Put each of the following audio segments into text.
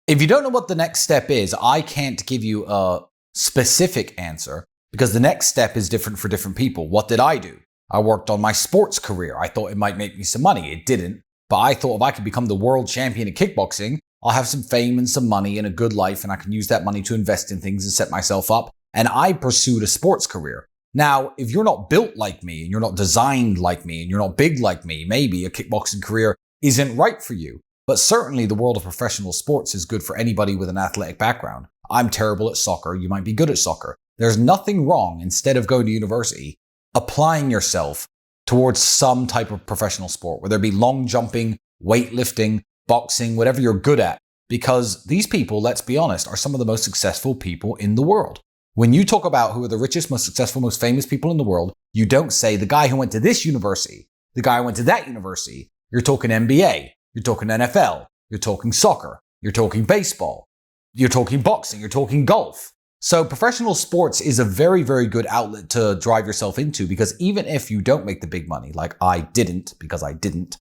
If you don't know what the next step is, I can't give you a specific answer because the next step is different for different people. What did I do? I worked on my sports career. I thought it might make me some money. It didn't. But I thought if I could become the world champion at kickboxing, I'll have some fame and some money and a good life, and I can use that money to invest in things and set myself up. And I pursued a sports career. Now, if you're not built like me and you're not designed like me and you're not big like me, maybe a kickboxing career isn't right for you. But certainly the world of professional sports is good for anybody with an athletic background. I'm terrible at soccer. You might be good at soccer. There's nothing wrong, instead of going to university, applying yourself towards some type of professional sport, whether it be long jumping, weightlifting, boxing, whatever you're good at. Because these people, let's be honest, are some of the most successful people in the world. When you talk about who are the richest, most successful, most famous people in the world, you don't say the guy who went to this university, the guy who went to that university. You're talking NBA. You're talking NFL, you're talking soccer, you're talking baseball, you're talking boxing, you're talking golf. So professional sports is a very, very good outlet to drive yourself into, because even if you don't make the big money, like I didn't, because I didn't,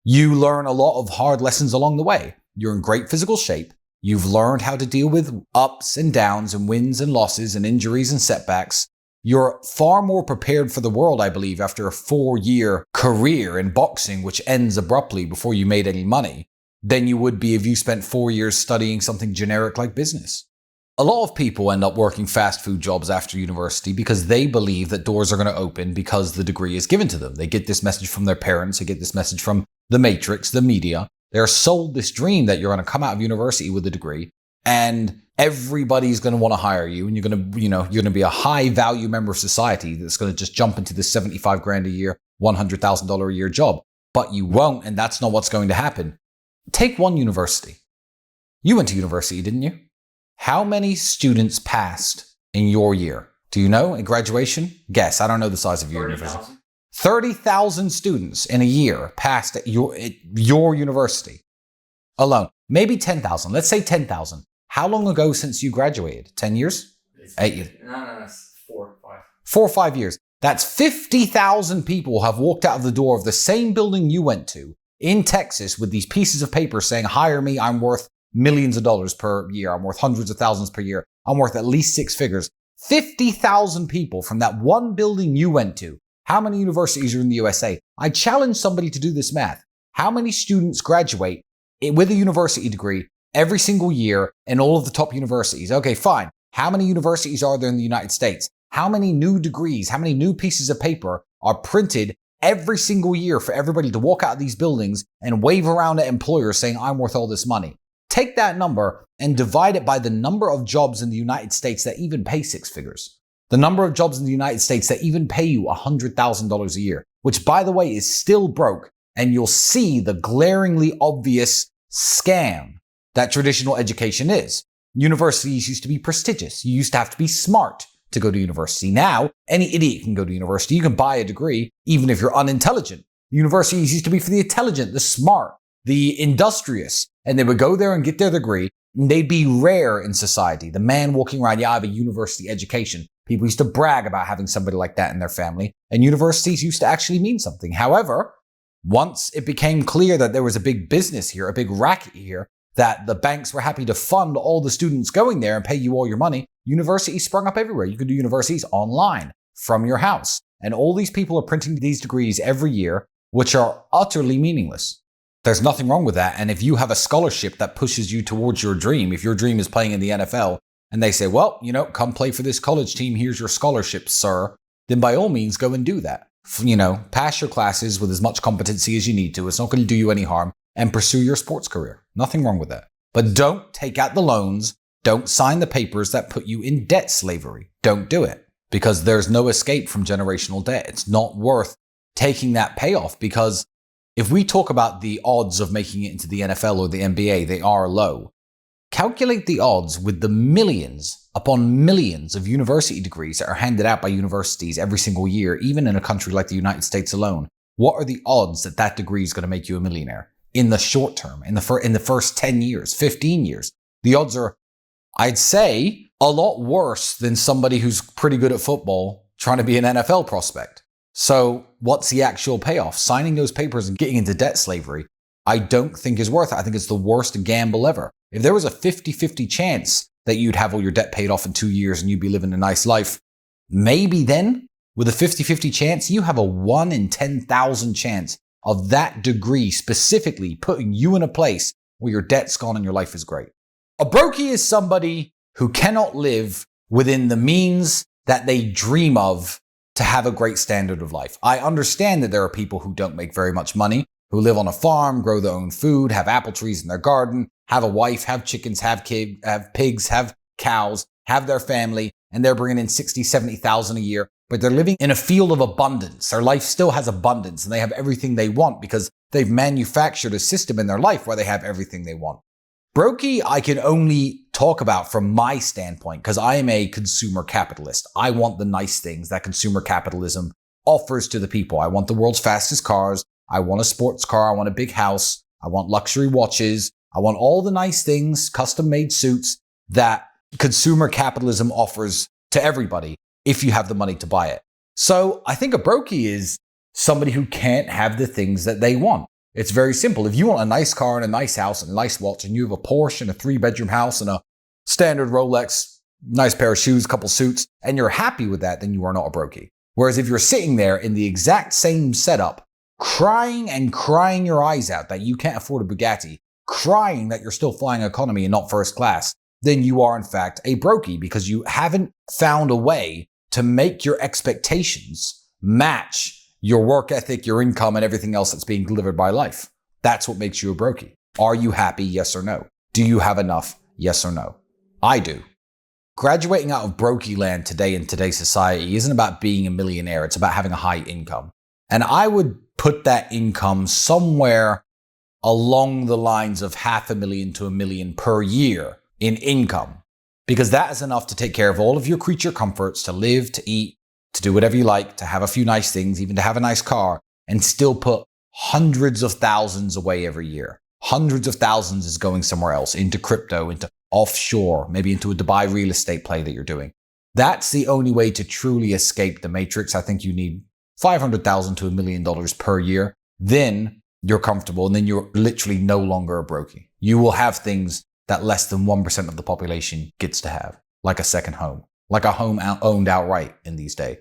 you learn a lot of hard lessons along the way. You're in great physical shape. You've learned how to deal with ups and downs and wins and losses and injuries and setbacks. You're far more prepared for the world, I believe, after a 4-year career in boxing, which ends abruptly before you made any money, than you would be if you spent 4 years studying something generic like business. A lot of people end up working fast food jobs after university because they believe that doors are going to open because the degree is given to them. They get this message from their parents. They get this message from the matrix, the media. They're sold this dream that you're going to come out of university with a degree and everybody's going to want to hire you, and you're going to be a high value member of society that's going to just jump into this 75 grand a year, $100,000 a year job. But you won't, and that's not what's going to happen. Take one university. You went to university, didn't you? How many students passed in your year? Do you know at graduation? Guess. I don't know the size of your university. 30,000 students in a year passed at your university alone. Maybe 10,000. Let's say 10,000. How long ago since you graduated? 10 years? 8 years? No, it's 4 or 5. 4 or 5 years. That's 50,000 people have walked out of the door of the same building you went to in Texas with these pieces of paper saying, hire me, I'm worth millions of dollars per year. I'm worth hundreds of thousands per year. I'm worth at least 6 figures. 50,000 people from that one building you went to. How many universities are in the USA? I challenge somebody to do this math. How many students graduate with a university degree every single year in all of the top universities? Okay, fine. How many universities are there in the United States? How many new degrees, how many new pieces of paper are printed every single year for everybody to walk out of these buildings and wave around at employers saying, I'm worth all this money? Take that number and divide it by the number of jobs in the United States that even pay 6 figures. The number of jobs in the United States that even pay you $100,000 a year, which, by the way, is still broke. And you'll see the glaringly obvious scam that traditional education is. Universities used to be prestigious. You used to have to be smart to go to university. Now, any idiot can go to university. You can buy a degree, even if you're unintelligent. Universities used to be for the intelligent, the smart, the industrious. And they would go there and get their degree. And they'd be rare in society. The man walking around, yeah, I have a university education. People used to brag about having somebody like that in their family. And universities used to actually mean something. However, once it became clear that there was a big business here, a big racket here, that the banks were happy to fund all the students going there and pay you all your money, universities sprung up everywhere. You could do universities online from your house. And all these people are printing these degrees every year, which are utterly meaningless. There's nothing wrong with that. And if you have a scholarship that pushes you towards your dream, if your dream is playing in the NFL, and they say, well, come play for this college team, here's your scholarship, sir, then by all means go and do that. Pass your classes with as much competency as you need to. It's not going to do you any harm, and pursue your sports career. Nothing wrong with that. But don't take out the loans. Don't sign the papers that put you in debt slavery. Don't do it, because there's no escape from generational debt. It's not worth taking that payoff, because if we talk about the odds of making it into the NFL or the NBA, they are low. Calculate the odds with the millions upon millions of university degrees that are handed out by universities every single year, even in a country like the United States alone. What are the odds that that degree is going to make you a millionaire in the short term, in the first 10 years, 15 years? The odds are, I'd say, a lot worse than somebody who's pretty good at football trying to be an NFL prospect. So what's the actual payoff? Signing those papers and getting into debt slavery. I don't think is worth it. I think it's the worst gamble ever. If there was a 50-50 chance that you'd have all your debt paid off in 2 years and you'd be living a nice life, maybe then, with a 50-50 chance, you have a 1 in 10,000 chance of that degree specifically putting you in a place where your debt's gone and your life is great. A brokey is somebody who cannot live within the means that they dream of to have a great standard of life. I understand that there are people who don't make very much money, who live on a farm, grow their own food, have apple trees in their garden, have a wife, have chickens, have pigs, have cows, have their family, and they're bringing in 60, 70,000 a year, but they're living in a field of abundance. Their life still has abundance and they have everything they want because they've manufactured a system in their life where they have everything they want. Brokey, I can only talk about from my standpoint because I am a consumer capitalist. I want the nice things that consumer capitalism offers to the people. I want the world's fastest cars. I want a sports car. I want a big house. I want luxury watches. I want all the nice things, custom-made suits that consumer capitalism offers to everybody if you have the money to buy it. So I think a brokey is somebody who can't have the things that they want. It's very simple. If you want a nice car and a nice house and a nice watch and you have a Porsche and a 3-bedroom house and a standard Rolex, nice pair of shoes, couple suits, and you're happy with that, then you are not a brokey. Whereas if you're sitting there in the exact same setup, crying and crying your eyes out that you can't afford a Bugatti, crying that you're still flying economy and not first class, then you are in fact a brokey because you haven't found a way to make your expectations match your work ethic, your income, and everything else that's being delivered by life. That's what makes you a brokey. Are you happy? Yes or no? Do you have enough? Yes or no? I do. Graduating out of brokey land today in today's society isn't about being a millionaire. It's about having a high income. And I would put that income somewhere along the lines of $500,000 to $1 million per year in income, because that is enough to take care of all of your creature comforts, to live, to eat, to do whatever you like, to have a few nice things, even to have a nice car, and still put hundreds of thousands away every year. Hundreds of thousands is going somewhere else, into crypto, into offshore, maybe into a Dubai real estate play that you're doing. That's the only way to truly escape the matrix. I think you need $500,000 to $1 million per year. Then you're comfortable, and then you're literally no longer a brokey. You will have things that less than 1% of the population gets to have, like a second home, like a home owned outright in these days,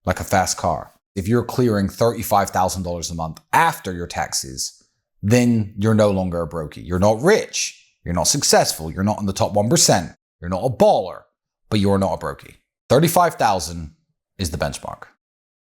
like a fast car. If you're clearing $35,000 a month after your taxes, then you're no longer a brokey. You're not rich. You're not successful. You're not in the top 1%. You're not a baller, but you're not a brokey. 35,000 is the benchmark.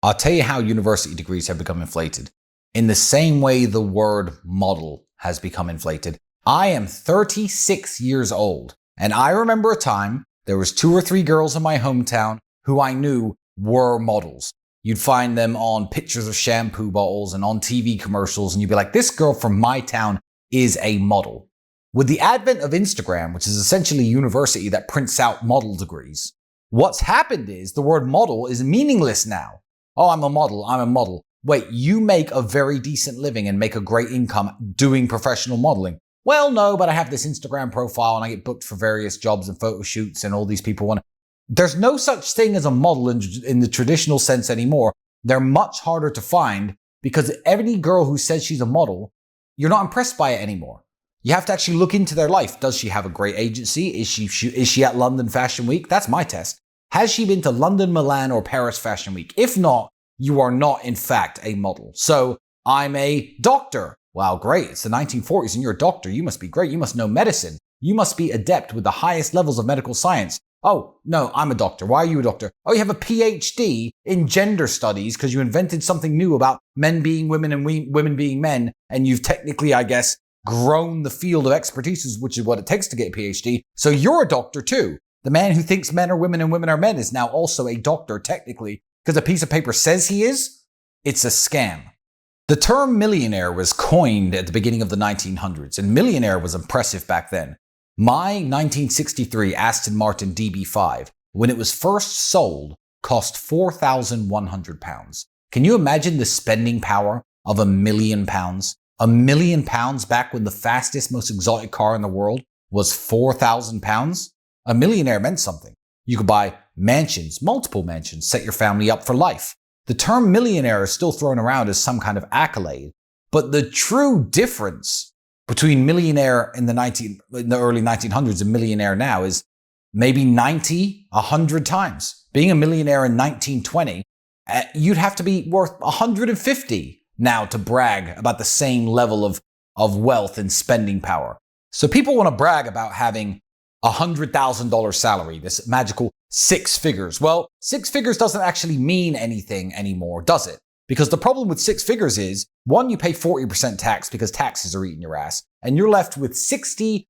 I'll tell you how university degrees have become inflated. In the same way the word model has become inflated. I am 36 years old, and I remember a time there was 2 or 3 girls in my hometown who I knew were models. You'd find them on pictures of shampoo bottles and on TV commercials, and you'd be like, this girl from my town is a model. With the advent of Instagram, which is essentially a university that prints out model degrees, what's happened is the word model is meaningless now. Oh, I'm a model. Wait, you make a very decent living and make a great income doing professional modeling. Well, no, but I have this Instagram profile and I get booked for various jobs and photo shoots and all these people want to. There's no such thing as a model in the traditional sense anymore. They're much harder to find because any girl who says she's a model, you're not impressed by it anymore. You have to actually look into their life. Does she have a great agency? Is she at London Fashion Week? That's my test. Has she been to London, Milan, or Paris Fashion Week? If not, you are not, in fact, a model. So I'm a doctor. Wow, great. It's the 1940s and you're a doctor. You must be great. You must know medicine. You must be adept with the highest levels of medical science. Oh, no, I'm a doctor. Why are you a doctor? Oh, you have a PhD in gender studies because you invented something new about men being women and women being men. And you've technically, I guess, grown the field of expertise, which is what it takes to get a PhD. So you're a doctor too. The man who thinks men are women and women are men is now also a doctor technically because a piece of paper says he is. It's a scam. The term millionaire was coined at the beginning of the 1900s, and millionaire was impressive back then. My 1963 Aston Martin DB5, when it was first sold, cost £4,100. Can you imagine the spending power of £1 million? £1 million back when the fastest, most exotic car in the world was £4,000? A millionaire meant something. You could buy mansions, multiple mansions, set your family up for life. The term millionaire is still thrown around as some kind of accolade, But the true difference between millionaire in the early 1900s and millionaire now is maybe 90, 100 times. Being a millionaire in 1920, you'd have to be worth 150 now to brag about the same level of wealth and spending power. So people want to brag about having $100,000 salary, this magical 6 figures. Well, 6 figures doesn't actually mean anything anymore, does it? Because the problem with 6 figures is, one, you pay 40% tax because taxes are eating your ass, and you're left with $60,000.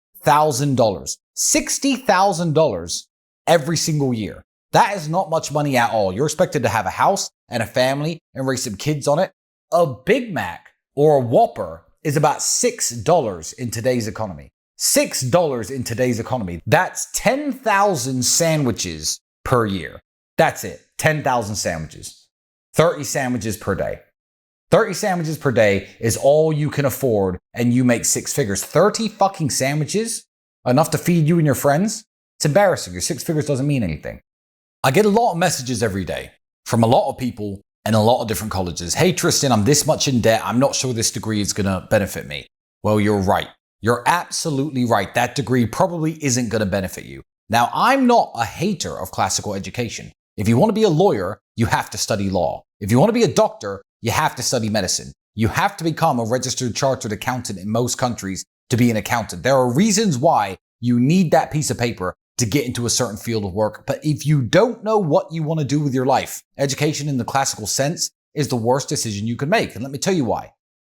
$60,000 every single year. That is not much money at all. You're expected to have a house and a family and raise some kids on it. A Big Mac or a Whopper is about $6 in today's economy. $6 in today's economy. That's 10,000 sandwiches per year. That's it. 10,000 sandwiches. 30 sandwiches per day. 30 sandwiches per day is all you can afford, and you make 6 figures. 30 fucking sandwiches? Enough to feed you and your friends? It's embarrassing. Your 6 figures doesn't mean anything. I get a lot of messages every day from a lot of people in a lot of different colleges. Hey, Tristan, I'm this much in debt. I'm not sure this degree is going to benefit me. Well, you're right. You're absolutely right. That degree probably isn't going to benefit you. Now, I'm not a hater of classical education. If you want to be a lawyer, you have to study law. If you want to be a doctor, you have to study medicine. You have to become a registered chartered accountant in most countries to be an accountant. There are reasons why you need that piece of paper to get into a certain field of work. But if you don't know what you want to do with your life, education in the classical sense is the worst decision you can make. And let me tell you why.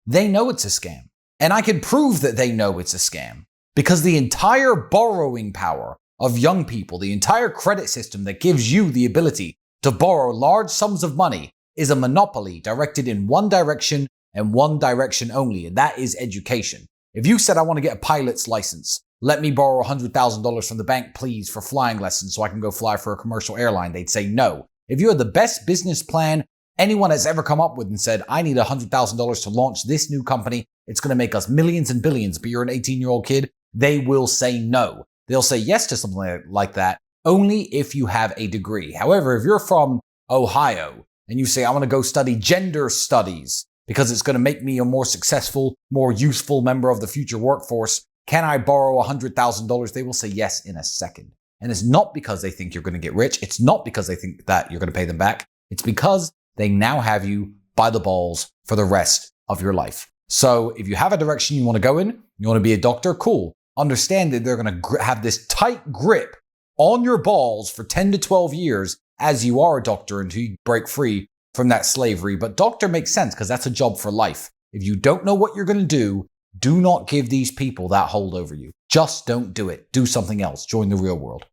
They know it's a scam. And I can prove that they know it's a scam because the entire borrowing power of young people, the entire credit system that gives you the ability to borrow large sums of money is a monopoly directed in one direction and one direction only, and that is education. If you said, I want to get a pilot's license, let me borrow $100,000 from the bank, please, for flying lessons so I can go fly for a commercial airline, they'd say no. If you had the best business plan anyone has ever come up with and said, I need $100,000 to launch this new company, it's going to make us millions and billions, but you're an 18-year-old kid, they will say no. They'll say yes to something like that only if you have a degree. However, if you're from Ohio and you say, I want to go study gender studies because it's going to make me a more successful, more useful member of the future workforce, can I borrow $100,000? They will say yes in a second. And it's not because they think you're going to get rich. It's not because they think that you're going to pay them back. It's because they now have you by the balls for the rest of your life. So if you have a direction you want to go in, you want to be a doctor, cool. Understand that they're going to have this tight grip on your balls for 10 to 12 years as you are a doctor until you break free from that slavery. But doctor makes sense because that's a job for life. If you don't know what you're going to do not give these people that hold over you. Just don't do it. Do something else. Join the real world.